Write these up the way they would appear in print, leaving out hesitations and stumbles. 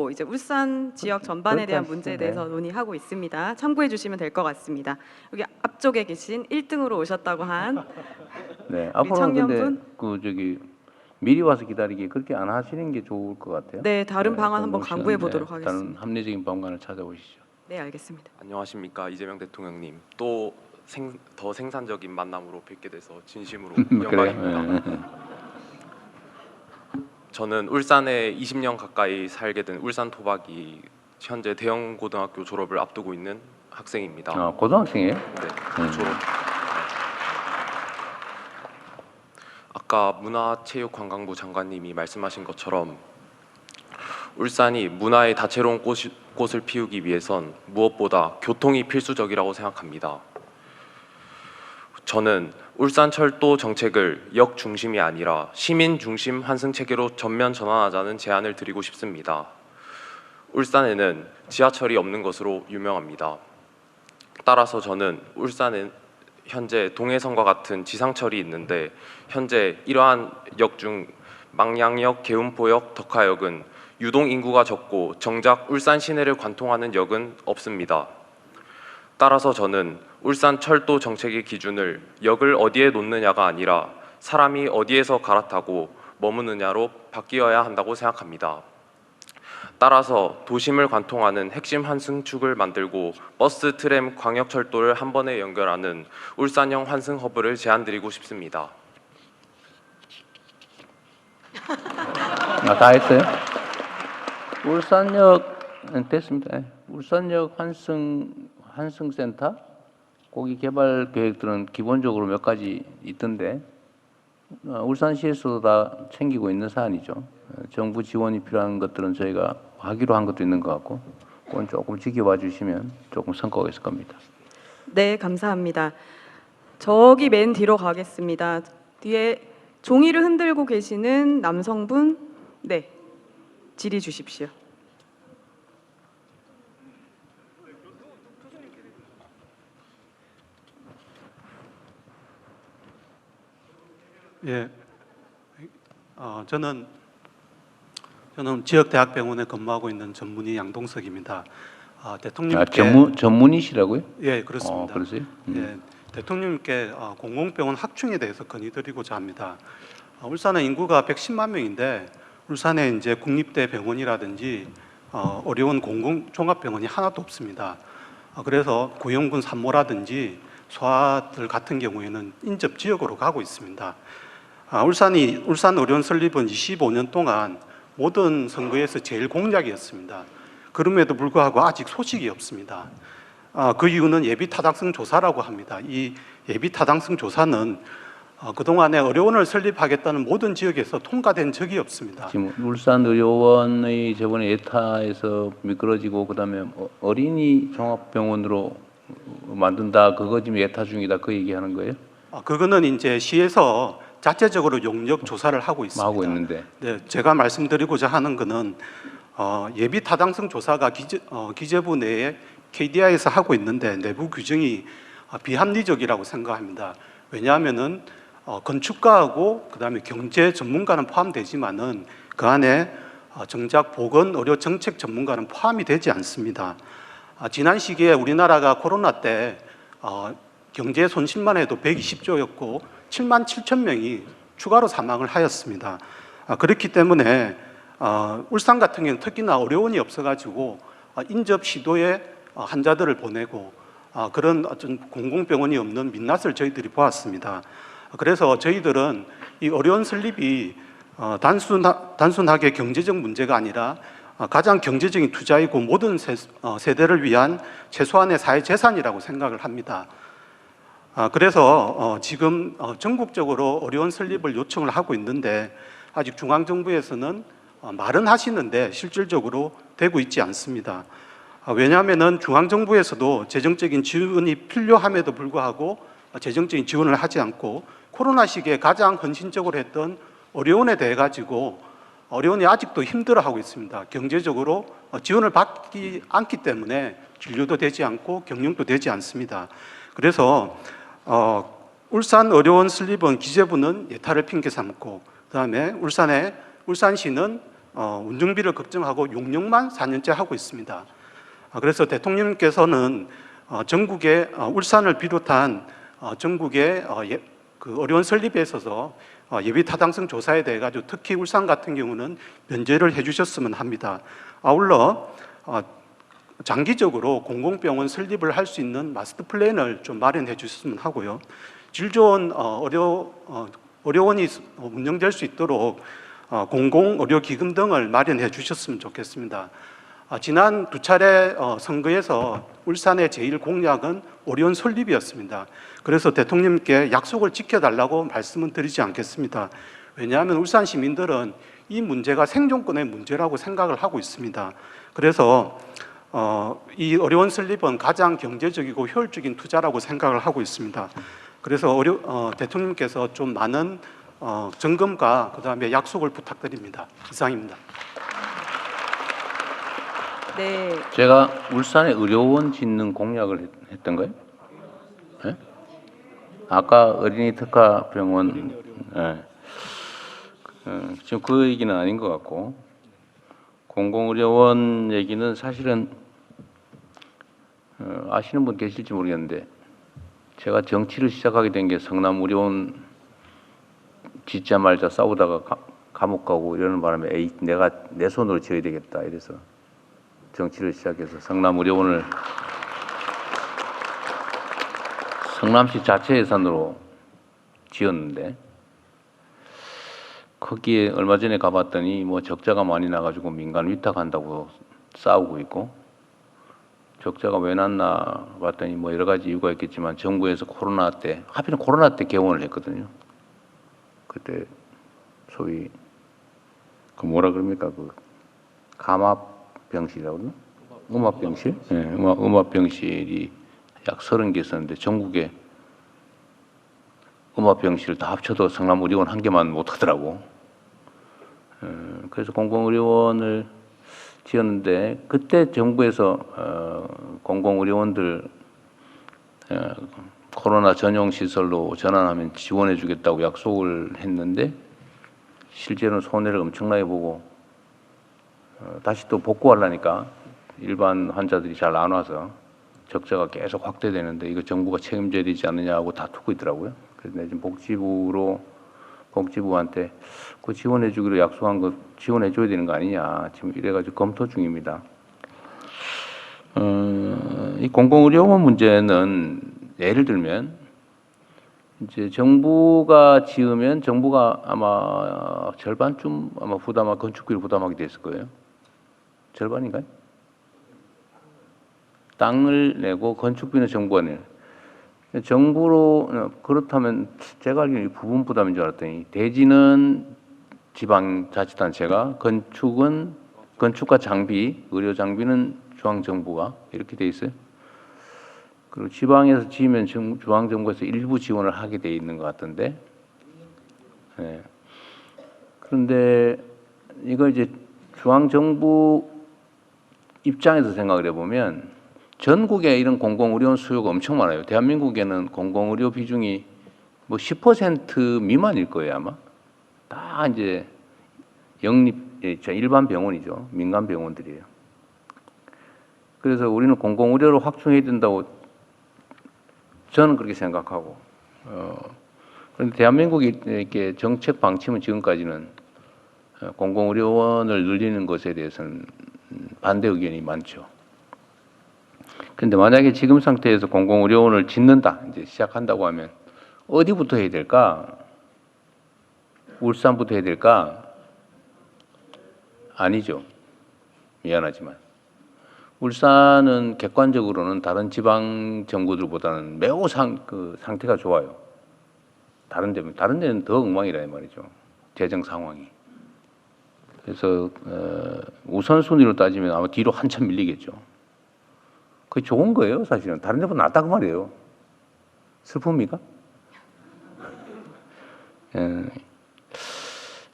가지고 이제 울산 지역 전반에 대한 문제에 대해서 논의하고 있습니다. 참고해 주시면 될 것 같습니다. 여기 앞쪽에 계신 1등으로 오셨다고 한 네, 우리 앞으로는 근데 청년분. 그 저기 미리 와서 기다리기 그렇게 안 하시는 게 좋을 것 같아요. 네, 다른 방안 한번 그럼 강구해 시간, 보도록 다른 하겠습니다. 합리적인 방안을 찾아보시죠. 네, 알겠습니다. 안녕하십니까, 이재명 대통령님. 또 더 생산적인 만남으로 뵙게 돼서 진심으로 그래요? 영광입니다. 저는 울산에 20년 가까이 살게 된 울산 토박이 현재 대형 고등학교 졸업을 앞두고 있는 학생입니다. 아, 고등학생이에요? 네, 졸업. 아까 문화체육관광부 장관님이 말씀하신 것처럼 울산이 문화의 다채로운 꽃을 피우기 위해선 무엇보다 교통이 필수적이라고 생각합니다. 저는 울산철도 정책을 역 중심이 아니라 시민 중심 환승 체계로 전면 전환하자는 제안을 드리고 싶습니다. 울산에는 지하철이 없는 것으로 유명합니다. 따라서 저는 울산에 현재 동해선과 같은 지상철이 있는데 현재 이러한 역 중 망량역, 계운포역, 덕화역은 유동 인구가 적고 정작 울산 시내를 관통하는 역은 없습니다. 따라서 저는 울산 철도 정책의 기준을 역을 어디에 놓느냐가 아니라 사람이 어디에서 갈아타고 머무느냐로 바뀌어야 한다고 생각합니다. 따라서 도심을 관통하는 핵심 환승축을 만들고 버스, 트램, 광역철도를 한 번에 연결하는 울산형 환승 허브를 제안드리고 싶습니다. 다 했어요? 울산역 됐습니다. 울산역 환승센터 거기 개발 계획들은 기본적으로 몇 가지 있던데 울산시에서도 다 챙기고 있는 사안이죠. 정부 지원이 필요한 것들은 저희가 하기로 한 것도 있는 것 같고 그건 조금 지켜봐 주시면 조금 성과가 있을 겁니다. 네, 감사합니다. 저기 맨 뒤로 가겠습니다. 뒤에 종이를 흔들고 계시는 남성분, 네, 질의 주십시오. 예, 저는 지역대학병원에 근무하고 있는 전문의 양동석입니다. 대통령께 전문의시라고요? 예, 그렇습니다. 그러세요? 예, 대통령님께 공공병원 확충에 대해서 건의드리고자 합니다. 울산의 인구가 110만 명인데 울산에 이제 국립대 병원이라든지 어려운 공공종합병원이 하나도 없습니다. 그래서 구형군 산모라든지 소아들 같은 경우에는 인접 지역으로 가고 있습니다. 울산 의료원 설립은 25년 동안 모든 선거에서 제일 공약이었습니다. 그럼에도 불구하고 아직 소식이 없습니다. 그 이유는 예비 타당성 조사라고 합니다. 이 예비 타당성 조사는 그동안에 의료원을 설립하겠다는 모든 지역에서 통과된 적이 없습니다. 지금 울산 의료원의 저번에 예타에서 미끄러지고 그다음에 어린이 종합병원으로 만든다 그거 지금 예타 중이다 그 얘기하는 거예요? 그거는 이제 시에서 자체적으로 용역 조사를 하고 있습니다. 하고 있는데. 네, 제가 말씀드리고자 하는 거는 예비 타당성 조사가 기재부 내에 KDI에서 하고 있는데 내부 규정이 비합리적이라고 생각합니다. 왜냐하면은 건축가하고 그다음에 경제 전문가는 포함되지만은 그 안에 정작 보건 의료 정책 전문가는 포함이 되지 않습니다. 지난 시기에 우리나라가 코로나 때 경제 손실만 해도 120조였고 7만 7천 명이 추가로 사망을 하였습니다. 그렇기 때문에 울산 같은 경우는 특히나 의료원이 없어가지고 인접 시도에 환자들을 보내고 그런 어떤 공공병원이 없는 민낯을 저희들이 보았습니다. 그래서 저희들은 이 의료원 설립이 단순하게 경제적 문제가 아니라 가장 경제적인 투자이고 모든 세대를 위한 최소한의 사회재산이라고 생각을 합니다. 그래서 지금 전국적으로 의료원 설립을 요청을 하고 있는데 아직 중앙정부에서는 말은 하시는데 실질적으로 되고 있지 않습니다. 왜냐하면 중앙정부에서도 재정적인 지원이 필요함에도 불구하고 재정적인 지원을 하지 않고 코로나 시기에 가장 헌신적으로 했던 의료원에 대해 가지고 의료원이 아직도 힘들어하고 있습니다. 경제적으로 지원을 받지 않기 때문에 진료도 되지 않고 경영도 되지 않습니다. 그래서 울산 의료원 설립은 기재부는 예타를 핑계 삼고 그다음에 울산시는 운영비를 걱정하고 용역만 4년째 하고 있습니다. 그래서 대통령께서는 전국의 울산을 비롯한 전국의 그 어려운 설립에 있어서 예비 타당성 조사에 대해 가지고 특히 울산 같은 경우는 면제를 해주셨으면 합니다. 아울러 장기적으로 공공병원 설립을 할 수 있는 마스터 플랜을 좀 마련해 주셨으면 하고요. 질 좋은 의료원이 운영될 수 있도록 공공의료기금 등을 마련해 주셨으면 좋겠습니다. 지난 두 차례 선거에서 울산의 제1 공약은 의료원 설립이었습니다. 그래서 대통령님께 약속을 지켜달라고 말씀은 드리지 않겠습니다. 왜냐하면 울산 시민들은 이 문제가 생존권의 문제라고 생각을 하고 있습니다. 그래서 이 의료원 설립은 가장 경제적이고 효율적인 투자라고 생각을 하고 있습니다. 그래서 대통령께서 좀 많은 점검과 그다음에 약속을 부탁드립니다. 이상입니다. 네, 제가 울산에 의료원 짓는 공약을 했던 거예요? 네? 아까 어린이 특화병원, 네. 지금 그 얘기는 아닌 것 같고, 공공의료원 얘기는 사실은 아시는 분 계실지 모르겠는데, 제가 정치를 시작하게 된 게 성남의료원 짓자 말자 싸우다가 감옥 가고 이러는 바람에 에이, 내가 내 손으로 지어야 되겠다 이래서 정치를 시작해서 성남의료원을 성남시 자체 예산으로 지었는데, 거기에 얼마 전에 가봤더니 뭐 적자가 많이 나가지고 민간 위탁한다고 싸우고 있고, 적자가 왜 났나 봤더니 뭐 여러 가지 이유가 있겠지만 정부에서 코로나 때, 하필은 코로나 때 개원을 했거든요. 그때 소위 그 뭐라 그럽니까, 그 감압병실이라고 그러나? 음압병실? 네, 음압병실이 약 30개 있었는데 전국에 음압병실 다 합쳐도 성남의료원 한 개만 못 하더라고. 그래서 공공의료원을 지었는데, 그때 정부에서 공공의료원들 코로나 전용 시설로 전환하면 지원해 주겠다고 약속을 했는데, 실제로는 손해를 엄청나게 보고 다시 또 복구하려니까 일반 환자들이 잘 안 와서 적자가 계속 확대되는데, 이거 정부가 책임져야 되지 않느냐고 다투고 있더라고요. 그래서 내가 지금 복지부한테 그 지원해 주기로 약속한 거 지원해 줘야 되는 거 아니냐 지금 이래가지고 검토 중입니다. 이 공공의료원 문제는 예를 들면 이제 정부가 지으면 정부가 아마 절반쯤 아마 건축비를 부담하게 됐을 거예요. 절반인가요? 땅을 내고 건축비는 정부가 내요. 정부로 그렇다면 제가 알기로는 부분 부담인 줄 알았더니, 대지는 지방자치단체가, 건축은 건축과 장비, 의료 장비는 중앙정부가 이렇게 돼 있어요. 그리고 지방에서 지으면 중앙정부에서 일부 지원을 하게 돼 있는 것 같던데. 네. 그런데 이거 이제 중앙정부 입장에서 생각을 해보면 전국에 이런 공공의료원 수요가 엄청 많아요. 대한민국에는 공공의료 비중이 뭐 10% 미만일 거예요, 아마. 다 이제 일반 병원이죠. 민간 병원들이에요. 그래서 우리는 공공의료를 확충해야 된다고 저는 그렇게 생각하고, 그런데 대한민국이 이렇게 정책 방침은 지금까지는 공공의료원을 늘리는 것에 대해서는 반대 의견이 많죠. 그런데 만약에 지금 상태에서 공공의료원을 짓는다, 이제 시작한다고 하면 어디부터 해야 될까? 울산부터 해야 될까? 아니죠. 미안하지만. 울산은 객관적으로는 다른 지방 정부들보다는 매우 상태가 좋아요. 다른 데는 더 엉망이라 말이죠. 재정 상황이. 그래서 우선순위로 따지면 아마 뒤로 한참 밀리겠죠. 그게 좋은 거예요, 사실은. 다른 데보다 낫다 그 말이에요. 슬픕니까?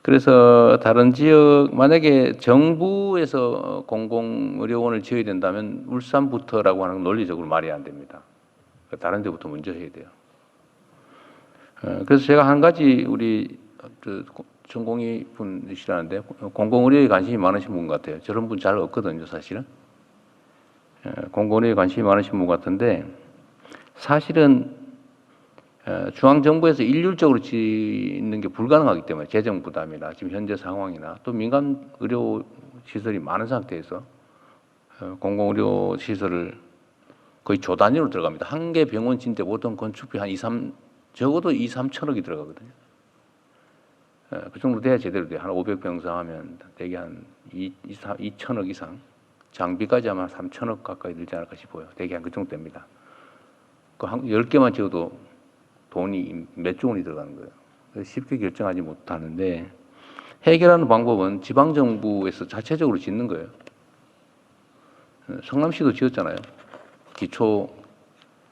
그래서 다른 지역, 만약에 정부에서 공공의료원을 지어야 된다면 울산부터라고 하는 건 논리적으로 말이 안 됩니다. 다른 데부터 먼저 해야 돼요. 그래서 제가 한 가지 우리 전공의 분이시라는데 공공의료에 관심이 많으신 분 같아요. 저런 분 잘 없거든요, 사실은. 공공의료에 관심이 많으신 분 같은데 사실은 중앙정부에서 일률적으로 짓는 게 불가능하기 때문에 재정 부담이나 지금 현재 상황이나 또 민간 의료 시설이 많은 상태에서 공공의료 시설을 거의 조 단위로 들어갑니다. 한 개 병원 짓는데 보통 건축비 한 적어도 2, 3천억이 들어가거든요. 그 정도 돼야 제대로 돼요. 한 500병상 하면 대개 한 2천억 이상, 장비까지 아마 3천억 가까이 들지 않을까 싶어요. 대개 한 그 정도 됩니다. 그 10개만 지어도 돈이 몇조 원이 들어가는 거예요. 그래서 쉽게 결정하지 못하는데 해결하는 방법은 지방정부에서 자체적으로 짓는 거예요. 성남시도 지었잖아요. 기초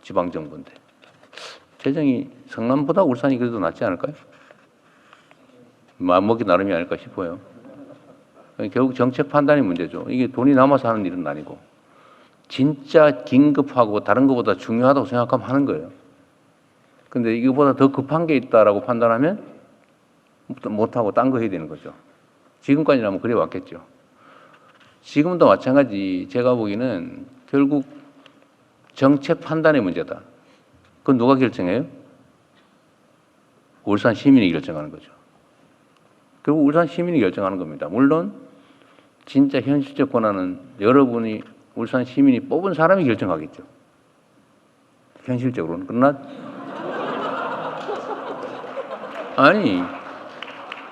지방정부인데. 재정이 성남보다 울산이 그래도 낫지 않을까요? 마음먹기 나름이 아닐까 싶어요. 결국 정책 판단이 문제죠. 이게 돈이 남아서 하는 일은 아니고 진짜 긴급하고 다른 것보다 중요하다고 생각하면 하는 거예요. 근데 이거보다 더 급한 게 있다라고 판단하면 못하고 딴 거 해야 되는 거죠. 지금까지라면 그래 왔겠죠. 지금도 마찬가지. 제가 보기에는 결국 정책 판단의 문제다. 그건 누가 결정해요? 울산 시민이 결정하는 거죠. 결국 울산 시민이 결정하는 겁니다. 물론 진짜 현실적 권한은 여러분이 울산 시민이 뽑은 사람이 결정하겠죠. 현실적으로는. 그러나 아니,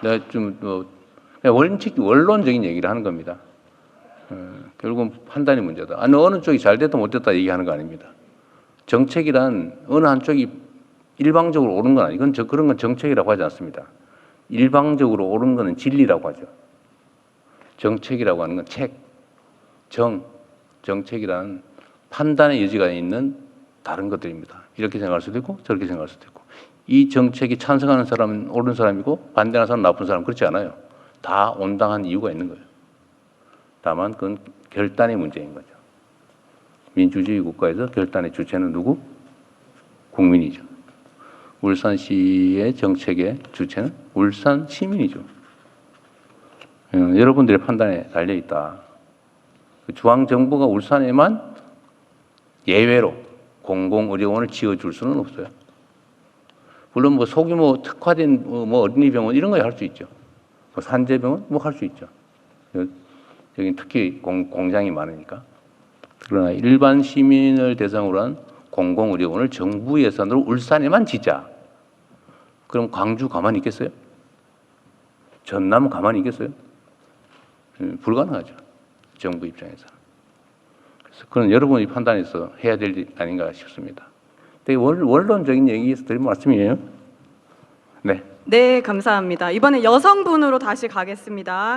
내가 좀 원론적인 얘기를 하는 겁니다. 결국은 판단이 문제다. 아니, 어느 쪽이 잘 됐다 못 됐다 얘기하는 거 아닙니다. 정책이란 어느 한쪽이 일방적으로 옳은 건 아니고 그런 건 정책이라고 하지 않습니다. 일방적으로 옳은 거는 진리라고 하죠. 정책이라고 하는 건 정책이란 판단의 여지가 있는 다른 것들입니다. 이렇게 생각할 수도 있고 저렇게 생각할 수도 있고 이 정책이 찬성하는 사람은 옳은 사람이고 반대하는 사람은 나쁜 사람 그렇지 않아요. 다 온당한 이유가 있는 거예요. 다만 그건 결단의 문제인 거죠. 민주주의 국가에서 결단의 주체는 누구? 국민이죠. 울산시의 정책의 주체는 울산 시민이죠. 여러분들의 판단에 달려있다. 중앙정부가 울산에만 예외로 공공의료원을 지어줄 수는 없어요. 물론 뭐 소규모 특화된 뭐 어린이병원 이런 거 할 수 있죠. 뭐 산재병원 뭐 할 수 있죠. 여기 특히 공장이 많으니까. 그러나 일반 시민을 대상으로 한 공공의료원을 정부 예산으로 울산에만 짓자. 그럼 광주 가만히 있겠어요? 전남 가만히 있겠어요? 불가능하죠. 정부 입장에서. 그래서 그건 여러분이 판단해서 해야 될 일 아닌가 싶습니다. 되게 원론적인 얘기에서 드린 말씀이에요. 네. 네, 감사합니다. 이번에 여성분으로 다시 가겠습니다.